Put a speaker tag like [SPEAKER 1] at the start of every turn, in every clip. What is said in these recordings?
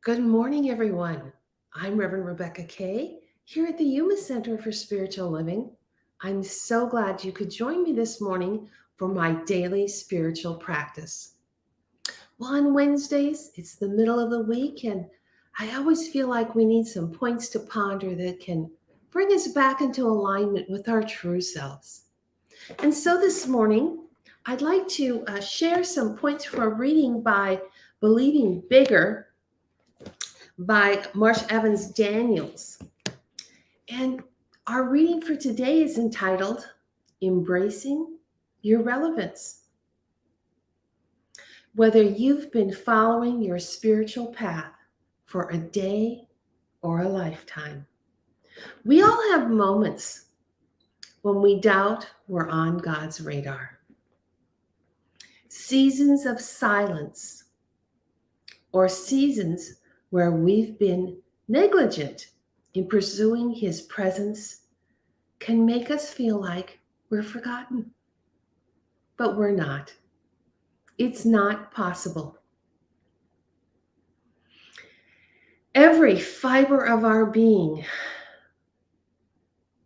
[SPEAKER 1] Good morning, everyone. I'm Reverend Rebecca Kay here at the Yuma Center for Spiritual Living. I'm so glad you could join me this morning for my daily spiritual practice. Well, on Wednesdays, it's the middle of the week, and I always feel like we need some points to ponder that can bring us back into alignment with our true selves. And so this morning, I'd like to share some points from a reading by Believing Bigger by Marsh Evans Daniels. And our reading for today is entitled Embracing Your Relevance. Whether you've been following your spiritual path for a day or a lifetime, we all have moments when we doubt we're on God's radar. Seasons of silence or seasons where we've been negligent in pursuing His presence can make us feel like we're forgotten. But we're not. It's not possible. Every fiber of our being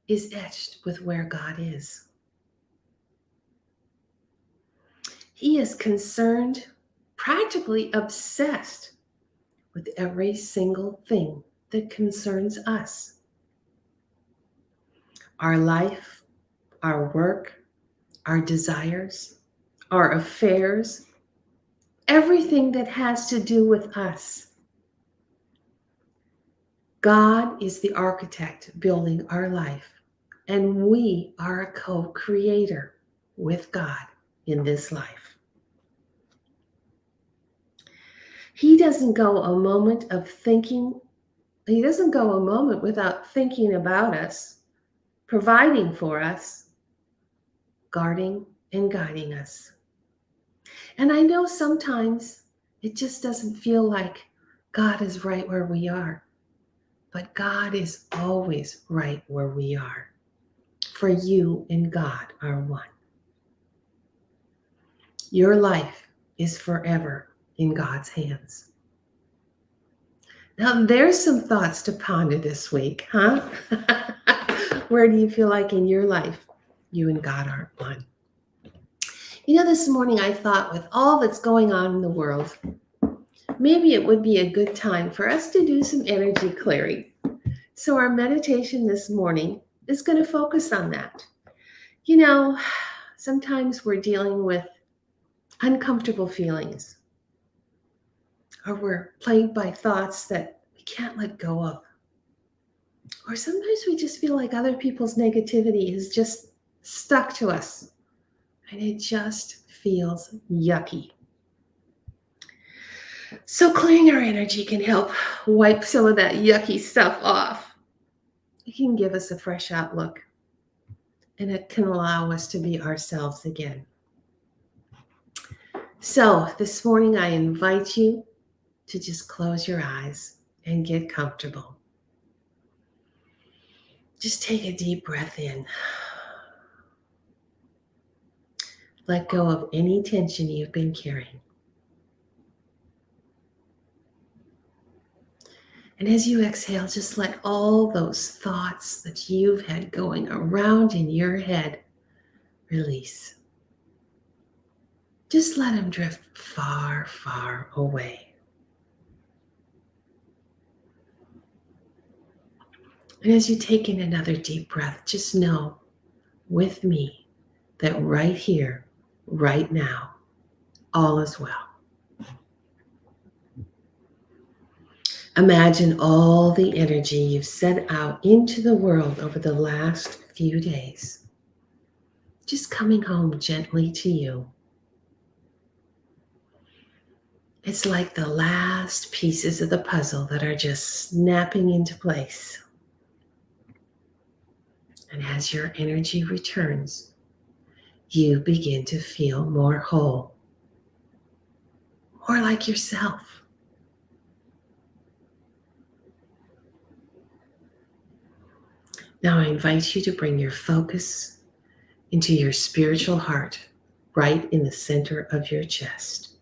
[SPEAKER 1] is etched with where God is. He is concerned, practically obsessed with every single thing that concerns us. Our life, our work, our desires, our affairs, everything that has to do with us. God is the architect building our life, and we are a co-creator with God in this life. He doesn't go a moment without thinking about us, providing for us, guarding and guiding us. And I know sometimes it just doesn't feel like God is right where we are, but God is always right where we are. For you and God are one. Your life is forever in God's hands. Now, there's some thoughts to ponder this week, huh? Where do you feel like in your life you and God aren't one? This morning I thought with all that's going on in the world, maybe it would be a good time for us to do some energy clearing. So our meditation this morning is going to focus on that. Sometimes we're dealing with uncomfortable feelings, or we're plagued by thoughts that we can't let go of. Or sometimes we just feel like other people's negativity is just stuck to us, and it just feels yucky. So clearing our energy can help wipe some of that yucky stuff off. It can give us a fresh outlook, and it can allow us to be ourselves again. So this morning I invite you to just close your eyes and get comfortable. Just take a deep breath in. Let go of any tension you've been carrying. And as you exhale, just let all those thoughts that you've had going around in your head release. Just let them drift far, far away. And as you take in another deep breath, just know with me that right here, right now, all is well. Imagine all the energy you've sent out into the world over the last few days, just coming home gently to you. It's like the last pieces of the puzzle that are just snapping into place. And as your energy returns, you begin to feel more whole, more like yourself. Now I invite you to bring your focus into your spiritual heart, right in the center of your chest.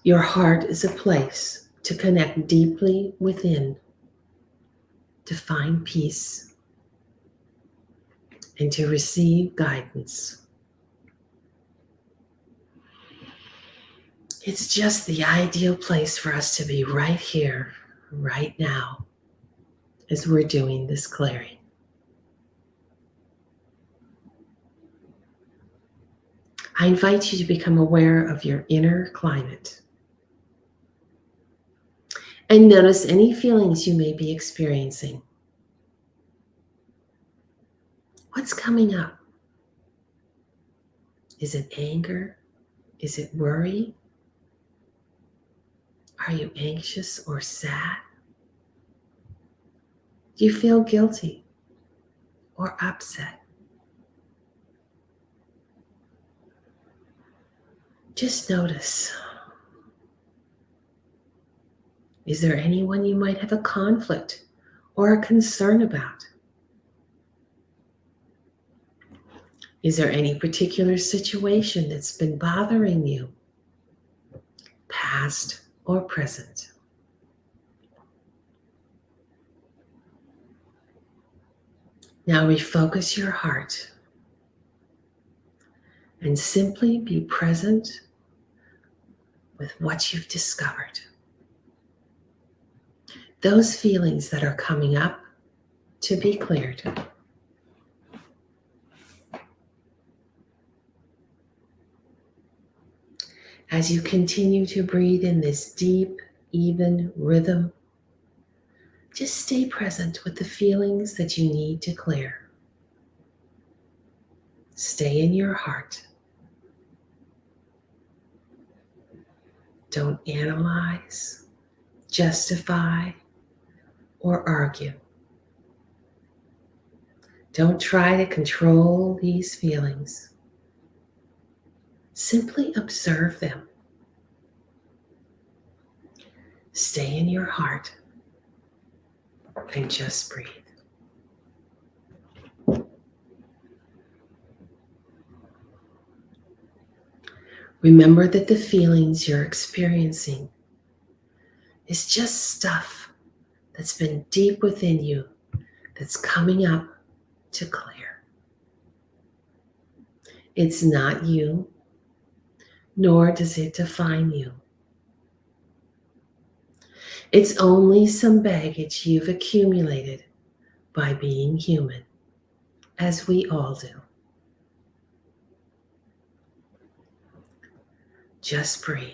[SPEAKER 1] Your heart is a place to connect deeply within, to find peace, and to receive guidance. It's just the ideal place for us to be right here, right now, as we're doing this clearing. I invite you to become aware of your inner climate and notice any feelings you may be experiencing. What's coming up? Is it anger? Is it worry? Are you anxious or sad? Do you feel guilty or upset? Just notice. Is there anyone you might have a conflict or a concern about? Is there any particular situation that's been bothering you, past or present? Now refocus your heart and simply be present with what you've discovered. Those feelings that are coming up to be cleared. As you continue to breathe in this deep, even rhythm, just stay present with the feelings that you need to clear. Stay in your heart. Don't analyze, justify, or argue. Don't try to control these feelings. Simply observe them. Stay in your heart and just breathe. Remember that the feelings you're experiencing is just stuff that's been deep within you that's coming up to clear. It's not you, nor does it define you. It's only some baggage you've accumulated by being human, as we all do. Just breathe.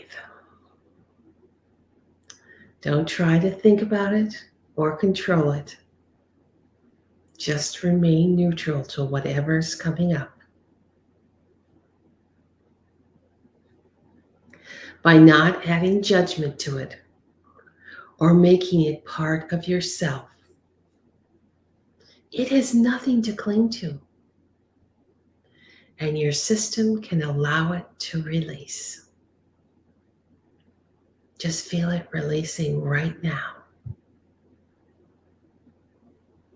[SPEAKER 1] Don't try to think about it or control it. Just remain neutral to whatever's coming up. By not adding judgment to it or making it part of yourself, it has nothing to cling to, and your system can allow it to release. Just feel it releasing right now.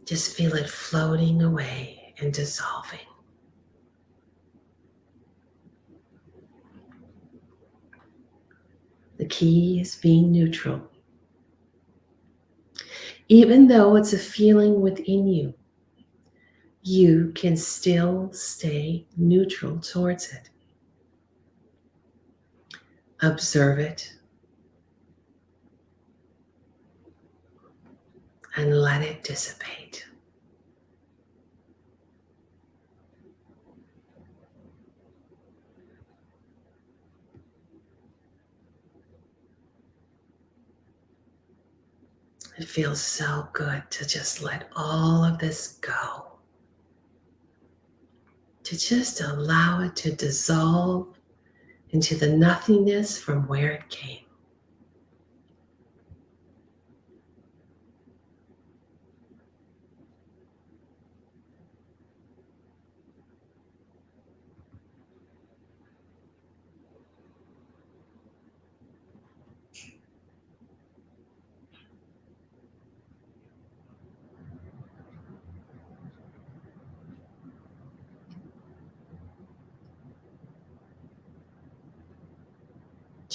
[SPEAKER 1] Just feel it floating away and dissolving. The key is being neutral. Even though it's a feeling within you, you can still stay neutral towards it. Observe it and let it dissipate. It feels so good to just let all of this go. To just allow it to dissolve into the nothingness from where it came.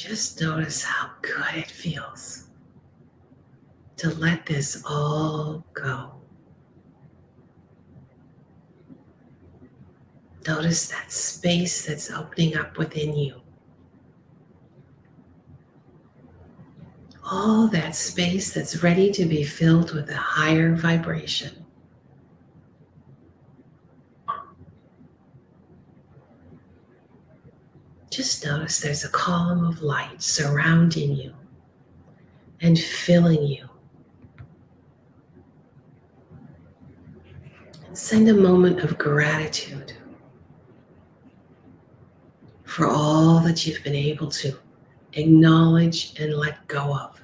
[SPEAKER 1] Just notice how good it feels to let this all go. Notice that space that's opening up within you. All that space that's ready to be filled with a higher vibration. Just notice there's a column of light surrounding you and filling you. And send a moment of gratitude for all that you've been able to acknowledge and let go of.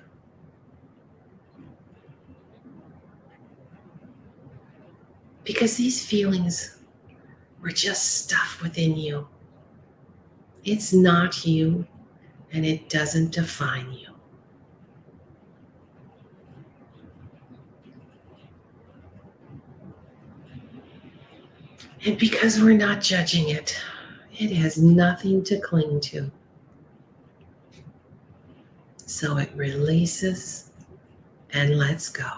[SPEAKER 1] Because these feelings were just stuff within you. It's not you, and it doesn't define you. And because we're not judging it, it has nothing to cling to. So it releases and lets go.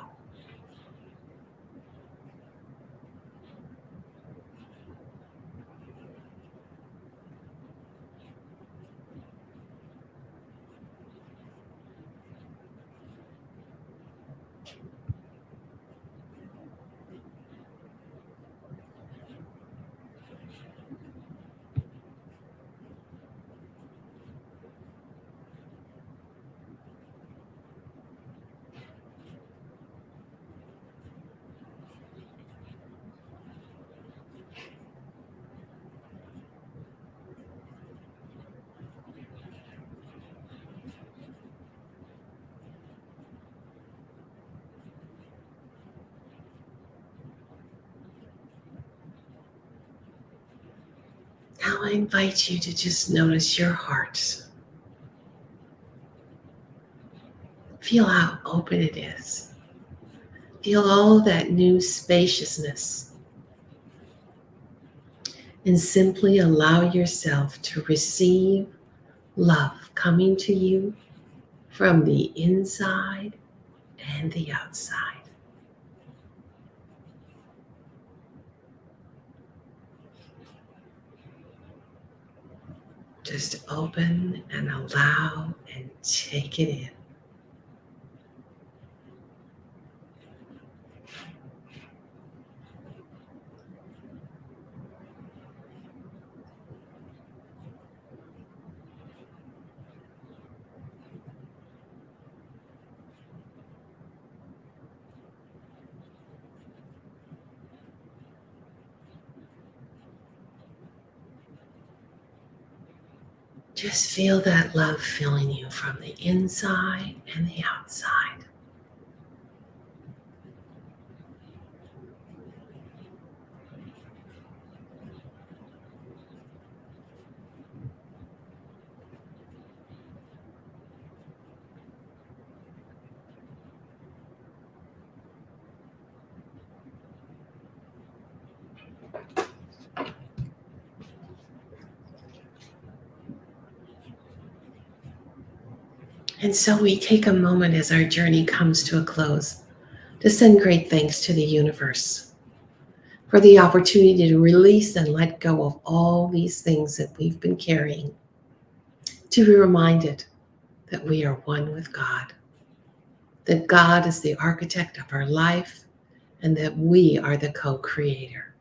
[SPEAKER 1] Now I invite you to just notice your heart. Feel how open it is. Feel all that new spaciousness. And simply allow yourself to receive love coming to you from the inside and the outside. Just open and allow and take it in. Just feel that love filling you from the inside and the outside. And so we take a moment as our journey comes to a close to send great thanks to the universe for the opportunity to release and let go of all these things that we've been carrying, to be reminded that we are one with God, that God is the architect of our life, and that we are the co-creator.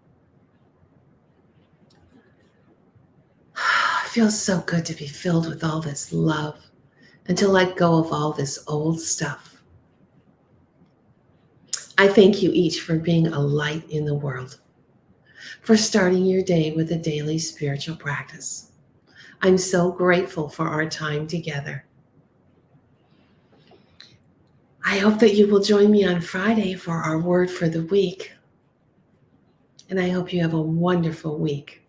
[SPEAKER 1] It feels so good to be filled with all this love and to let go of all this old stuff. I thank you each for being a light in the world, for starting your day with a daily spiritual practice. I'm so grateful for our time together. I hope that you will join me on Friday for our word for the week. And I hope you have a wonderful week.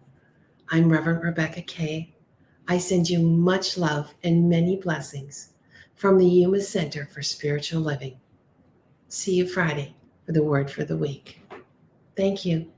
[SPEAKER 1] I'm Reverend Rebecca Kay. I send you much love and many blessings from the Yuma Center for Spiritual Living. See you Friday for the word for the week. Thank you.